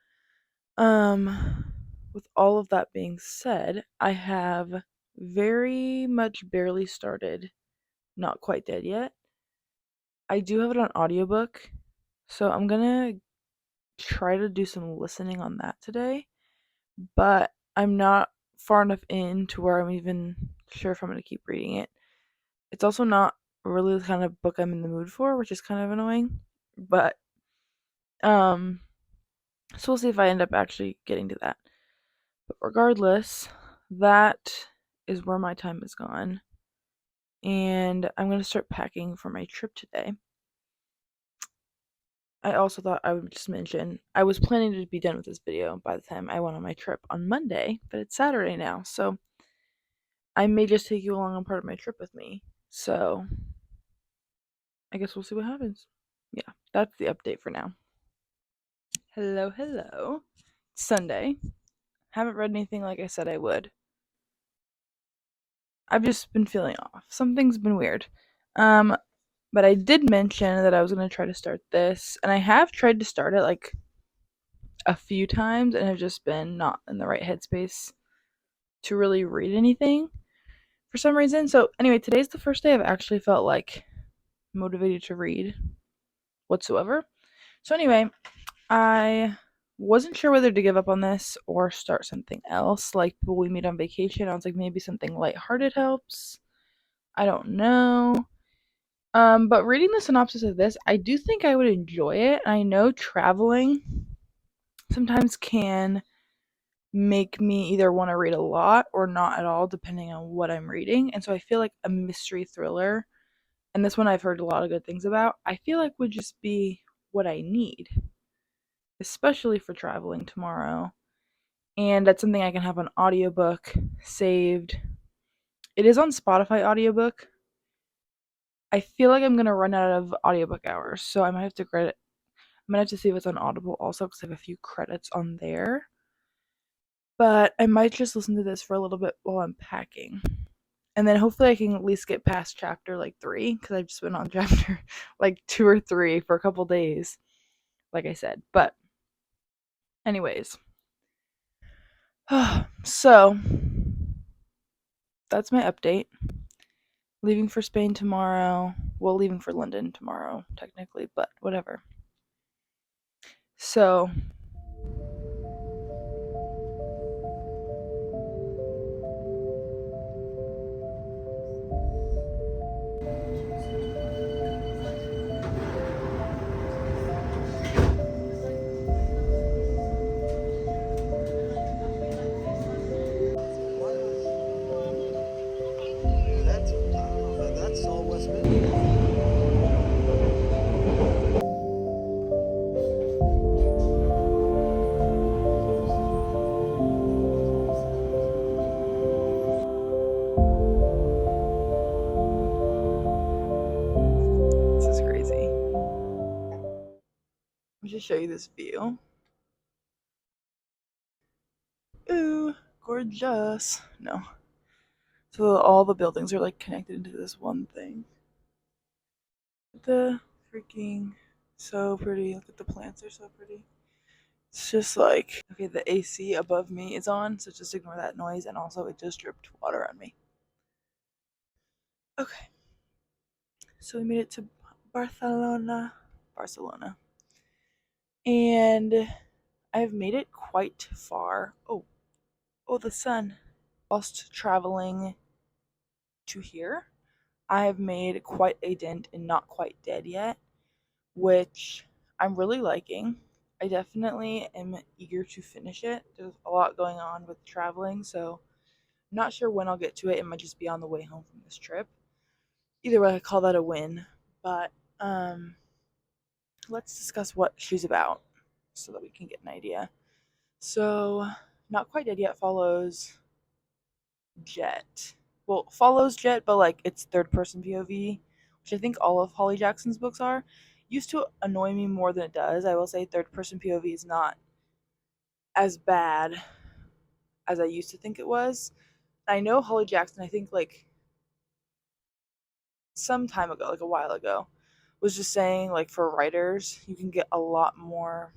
S1: with all of that being said, I have very much barely started Not Quite Dead Yet. I do have it on audiobook, so I'm gonna try to do some listening on that today, but I'm not far enough in to where I'm even sure if I'm gonna keep reading it. It's also not really the kind of book I'm in the mood for, which is kind of annoying, but so we'll see if I end up actually getting to that. But regardless, that is where my time is gone. And I'm going to start packing for my trip today. I also thought I would just mention I was planning to be done with this video by the time I went on my trip on Monday, but it's Saturday now, so I may just take you along on part of my trip with me. So I guess we'll see what happens. Yeah, that's the update for now. Hello, hello. It's Sunday. Haven't read anything like I said I would. I've just been feeling off. Something's been weird. But I did mention that I was going to try to start this, and I have tried to start it like a few times, and I've just been not in the right headspace to really read anything for some reason. So, anyway, today's the first day I've actually felt like motivated to read whatsoever. So, anyway, I wasn't sure whether to give up on this or start something else. Like people we meet on vacation, I was like, maybe something lighthearted helps. I don't know. But reading the synopsis of this, I do think I would enjoy it. I know traveling sometimes can make me either want to read a lot or not at all, depending on what I'm reading. And so I feel like a mystery thriller, and this one I've heard a lot of good things about, I feel like would just be what I need, especially for traveling tomorrow. And that's something I can have on audiobook saved. It is on Spotify audiobook. I feel like I'm gonna run out of audiobook hours, so I might have to credit. I'm gonna have to see if it's on Audible also because I have a few credits on there. But I might just listen to this for a little bit while I'm packing, and then hopefully I can at least get past chapter like 3 because I've just been on chapter like 2 or 3 for a couple days, like I said. But anyways, so that's my update. Leaving for Spain tomorrow. Well, leaving for London tomorrow, technically, but whatever. So,
S2: That's all West Midlands.
S1: just show you this view. Ooh, gorgeous. No. So all the buildings are like connected into this one thing. The freaking so pretty. Look at the plants, they're so pretty. It's just like, okay, the AC above me is on, so just ignore that noise. And also, it just dripped water on me. Okay, so we made it to Barcelona. Barcelona. And I've made it quite far. Oh, the sun. Whilst traveling to here, I have made quite a dent and not quite dead yet, which I'm really liking. I definitely am eager to finish it. There's a lot going on with traveling, so I'm not sure when I'll get to it. It might just be on the way home from this trip. Either way, I call that a win. But um, let's discuss what she's about so that we can get an idea. So, Not Quite Dead Yet follows Jet. Well, follows Jet, but like it's third person POV, which I think all of Holly Jackson's books are. Used to annoy me more than it does. I will say third person POV is not as bad as I used to think it was. I know Holly Jackson, I think like some time ago, like a while ago, was just saying like for writers, you can get a lot more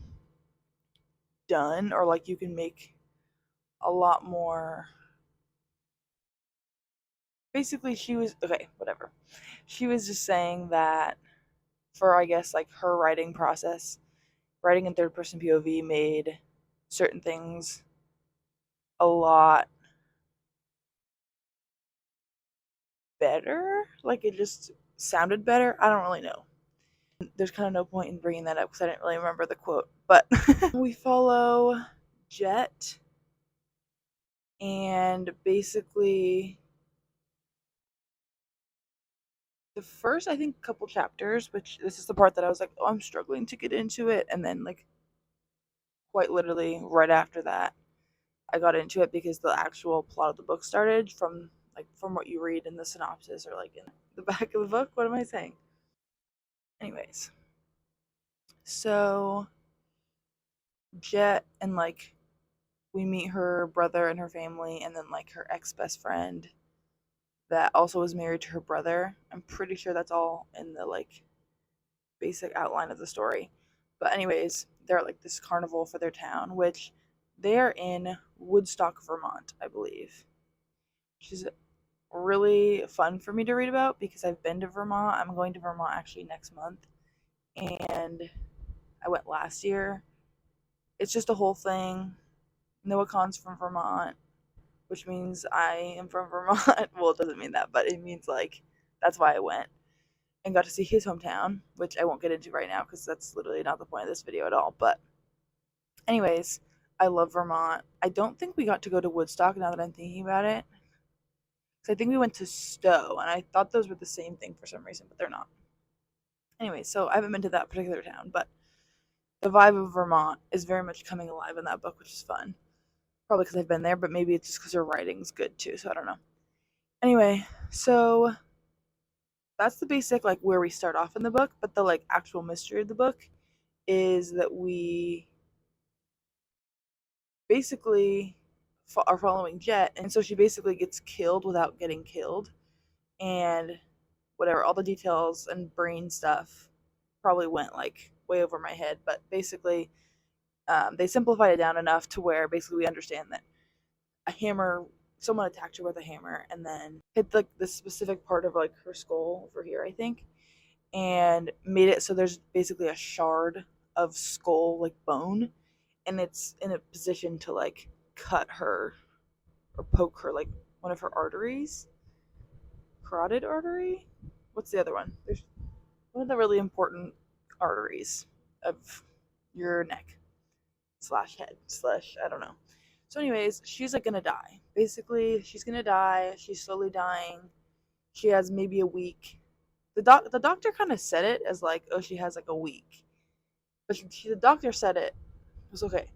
S1: done, or like you can make a lot more. Basically, she was okay, whatever. She was just saying that for, I guess, like her writing process, writing in third person POV made certain things a lot better. Like it just sounded better. I don't really know. There's kind of no point in bringing that up because I didn't really remember the quote. But we follow Jet, and basically the first, I think, couple chapters, which this is the part that I was like, oh, I'm struggling to get into it. And then, like, quite literally right after that, I got into it because the actual plot of the book started from what you read in the synopsis or like in the back of the book. What am I saying? Anyways, so Jet and like we meet her brother and her family, and then like her ex best friend that also was married to her brother. I'm pretty sure that's all in the like basic outline of the story. But anyways, they're at like this carnival for their town, which they're in Woodstock, Vermont, I believe. Which is really fun for me to read about because I've been to Vermont. I'm going to Vermont actually next month, and I went last year. It's just a whole thing. Noah Khan's from Vermont, which means I am from Vermont. Well, it doesn't mean that, but it means like that's why I went and got to see his hometown, which I won't get into right now because that's literally not the point of this video at all. But anyways, I love Vermont. I don't think we got to go to Woodstock now that I'm thinking about it. Because I think we went to Stowe, and I thought those were the same thing for some reason, but they're not. Anyway, so I haven't been to that particular town, but the vibe of Vermont is very much coming alive in that book, which is fun. Probably because I've been there, but maybe it's just because her writing's good too, so I don't know. Anyway, so that's the basic like where we start off in the book, but the like actual mystery of the book is that we basically are following Jet, and so she basically gets killed without getting killed, and whatever, all the details and brain stuff probably went like way over my head, but basically they simplified it down enough to where basically we understand that a hammer, someone attacked her with a hammer and then hit like this specific part of like her skull over here, I think, and made it so there's basically a shard of skull like bone, and it's in a position to like cut her or poke her like one of her arteries, carotid artery. What's the other one? There's one of the really important arteries of your neck slash head slash I don't know. So, anyways, she's like gonna die. Basically, she's gonna die. She's slowly dying. She has maybe a week. The doctor kind of said it as like, oh, she has like a week, but the doctor said it was okay.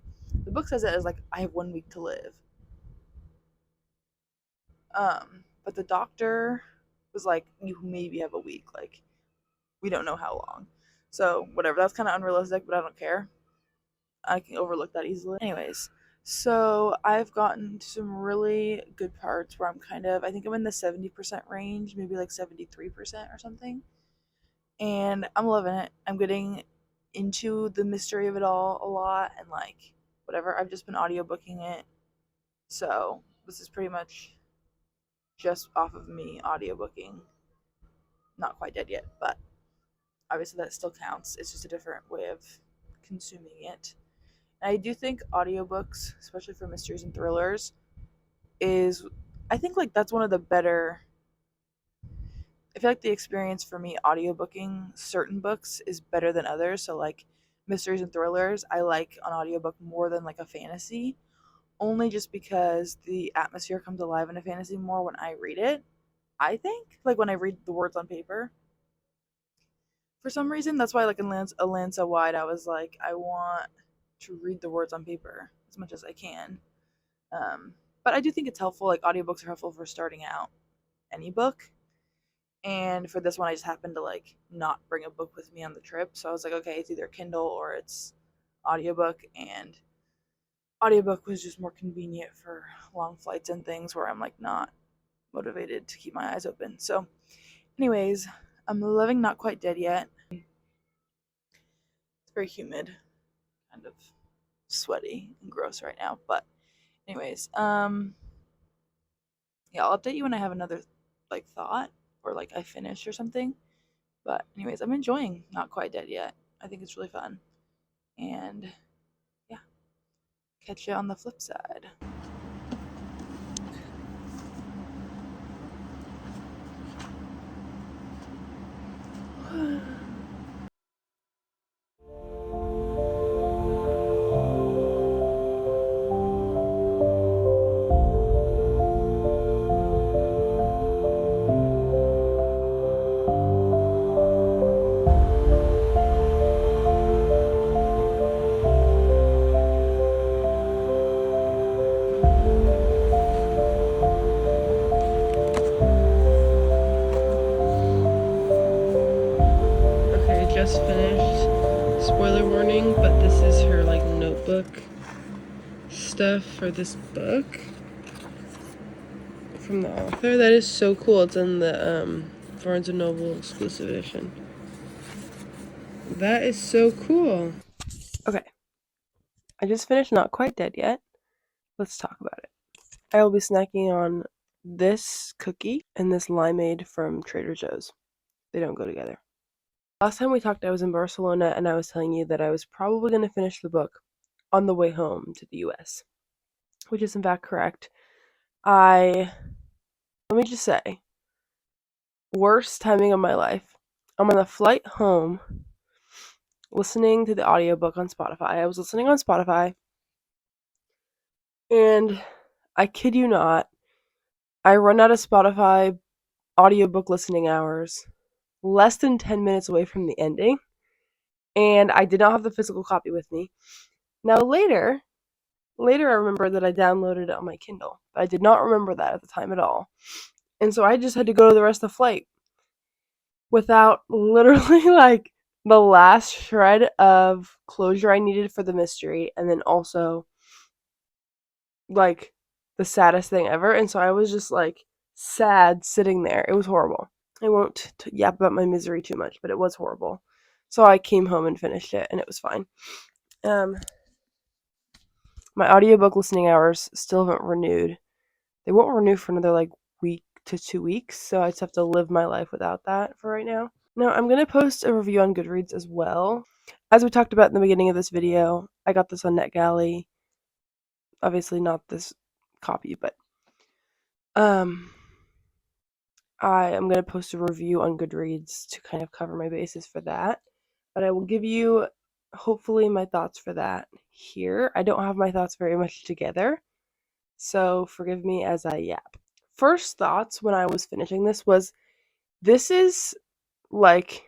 S1: The book says it as like, I have 1 week to live. But the doctor was like, you maybe have a week. Like, we don't know how long. So whatever, that's kind of unrealistic, but I don't care. I can overlook that easily. Anyways, so I've gotten to some really good parts where I'm kind of, I think I'm in the 70% range, maybe like 73% or something. And I'm loving it. I'm getting into the mystery of it all a lot and like whatever. I've just been audiobooking it. So this is pretty much just off of me audiobooking. Not quite dead yet, but obviously that still counts. It's just a different way of consuming it. And I do think audiobooks, especially for mysteries and thrillers, is I think like that's one of the better. I feel like the experience for me audiobooking certain books is better than others. So like mysteries and thrillers, I like on audiobook more than like a fantasy, only just because the atmosphere comes alive in a fantasy more when I read it. I think like when I read the words on paper. For some reason, that's why like in A Land So Wide, I was like, I want to read the words on paper as much as I can. Um, but I do think it's helpful. Like audiobooks are helpful for starting out any book. And for this one, I just happened to like not bring a book with me on the trip. So I was like, okay, it's either Kindle or it's audiobook. And audiobook was just more convenient for long flights and things where I'm like not motivated to keep my eyes open. So, anyways, I'm living Not Quite Dead Yet. It's very humid, kind of sweaty and gross right now. But anyways, yeah, I'll update you when I have another like thought or like I finish or something. But anyways, I'm enjoying Not Quite Dead Yet. I think it's really fun. And yeah, catch you on the flip side.
S2: Okay, just finished. Spoiler warning, but this is her like notebook stuff for this book from the author. That is so cool. It's in the Barnes and Noble exclusive edition. That is so cool. Okay, I just finished Not Quite Dead Yet. Let's talk about it. I will be snacking on this cookie and this limeade from Trader Joe's. They don't go together. Last time we talked, I was in Barcelona and I was telling you that I was probably going to finish the book on the way home to the US, which is in fact correct. Let me just say, worst timing of my life. I'm on the flight home listening to the audiobook on Spotify. I was listening on Spotify, and I kid you not, I run out of Spotify audiobook listening hours less than 10 minutes away from the ending, and I did not have the physical copy with me. Now later I remember that I downloaded it on my Kindle, but I did not remember that at the time at all. And so I just had to go to the rest of the flight without literally like the last shred of closure I needed for the mystery, and then also like the saddest thing ever. And so I was just like sad sitting there. It was horrible. I won't yap about my misery too much, but it was horrible. So I came home and finished it, and it was fine. Um, my audiobook listening hours still haven't renewed. They won't renew for another like week to 2 weeks, so I just have to live my life without that for right now. Now, I'm going to post a review on Goodreads as well. As we talked about in the beginning of this video, I got this on NetGalley. Obviously not this copy, but I am going to post a review on Goodreads to kind of cover my bases for that. But I will give you, hopefully, my thoughts for that here. I don't have my thoughts very much together, so forgive me as I yap. First thoughts when I was finishing this is like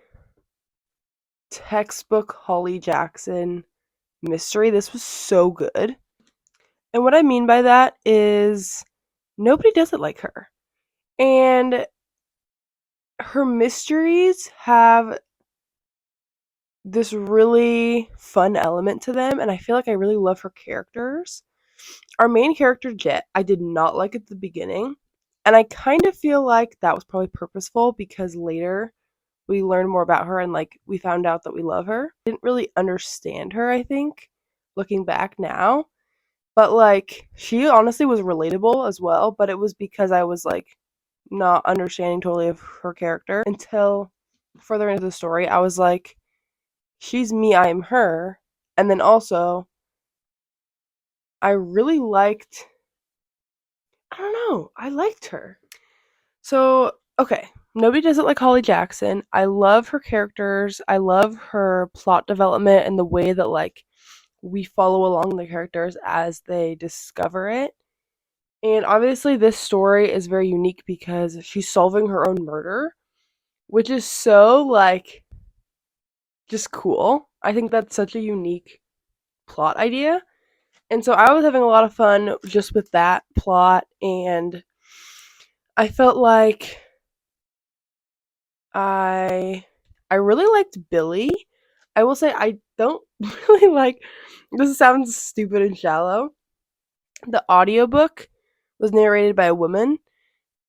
S2: textbook Holly Jackson mystery. This was so good. And what I mean by that is nobody does it like her. And her mysteries have this really fun element to them, and I feel like I really love her characters. Our main character, Jet, I did not like at the beginning, and I kind of feel like that was probably purposeful because later we learned more about her and like we found out that we love her. Didn't really understand her, I think, looking back now. But like she honestly was relatable as well, but it was because I was like not understanding totally of her character until further into the story. I was like, she's me, I am her. And then also, I really liked, I don't know, I liked her. So, okay, nobody does it like Holly Jackson. I love her characters. I love her plot development and the way that like we follow along the characters as they discover it. And obviously this story is very unique because she's solving her own murder, which is so like just cool. I think that's such a unique plot idea. And so I was having a lot of fun just with that plot, and I felt like I I really liked Billy. I will say I don't really like, this sounds stupid and shallow. The audiobook was narrated by a woman,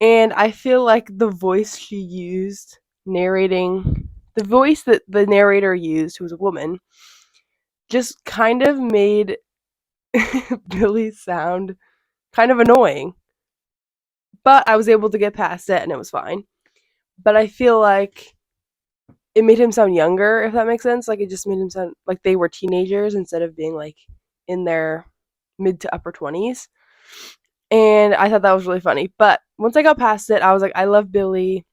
S2: and I feel like the voice she used narrating, the voice that the narrator used, who was a woman, just kind of made Billy sound kind of annoying. But I was able to get past it and it was fine. But I feel like it made him sound younger, if that makes sense. Like it just made him sound like they were teenagers instead of being like in their mid to upper 20s. And I thought that was really funny. But once I got past it, I was like, I love Billy.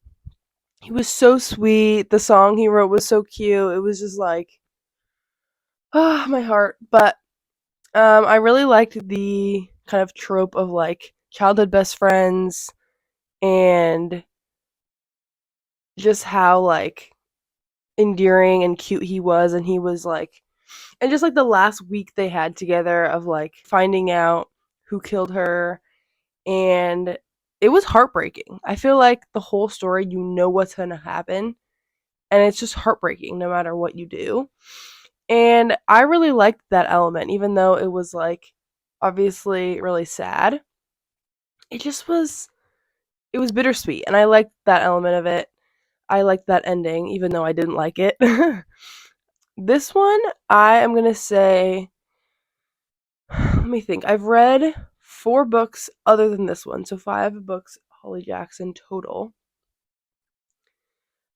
S2: He was so sweet. The song he wrote was so cute. It was just like, oh, my heart. But I really liked the kind of trope of like childhood best friends and just how like endearing and cute he was, and he was like, and just like the last week they had together of like finding out who killed her, and it was heartbreaking. I feel like the whole story, you know what's going to happen, and it's just heartbreaking no matter what you do. And I really liked that element, even though it was like obviously really sad. It just was, it was bittersweet, and I liked that element of it. I liked that ending, even though I didn't like it. This one, I am gonna say, let me think. I've read 4 books other than this one, so 5 books, Holly Jackson total.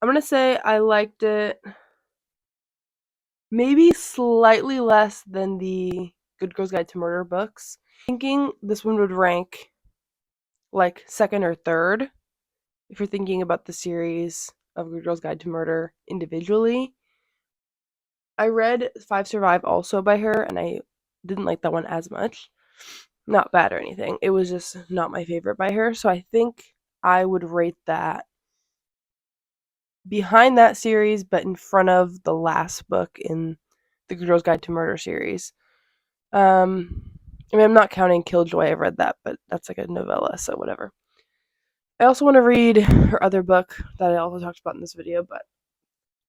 S2: I'm gonna say I liked it maybe slightly less than the Good Girl's Guide to Murder books. Thinking this one would rank like second or third if you're thinking about the series of Good Girl's Guide to Murder individually. I read Five Survive also by her, and I didn't like that one as much. Not bad or anything. It was just not my favorite by her. So I think I would rate that behind that series, but in front of the last book in the Girl's Guide to Murder series. I mean, I'm not counting Killjoy. I've read that, but that's like a novella, so whatever. I also want to read her other book that I also talked about in this video, but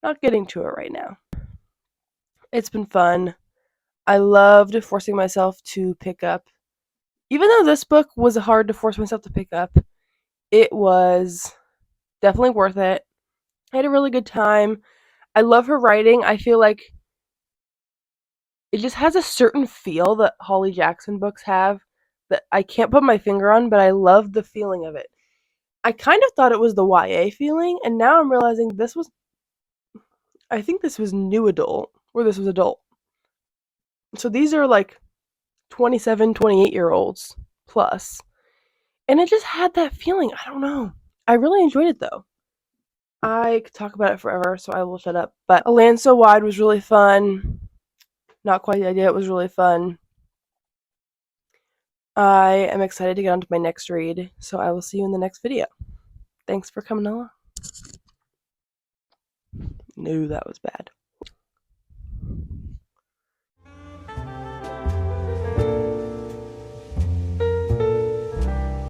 S2: not getting to it right now. It's been fun. I loved forcing myself to pick up. Even though this book was hard to force myself to pick up, it was definitely worth it. I had a really good time. I love her writing. I feel like it just has a certain feel that Holly Jackson books have that I can't put my finger on, but I love the feeling of it. I kind of thought it was the YA feeling, and now I'm realizing this was, I think this was new adult, or this was adult. So these are like 27, 28-year olds plus. And it just had that feeling. I don't know. I really enjoyed it though. I could talk about it forever, so I will shut up. But A Land So Wide was really fun. Not quite the idea, it was really fun. I am excited to get on to my next read, so I will see you in the next video. Thanks for coming along. No, that was bad.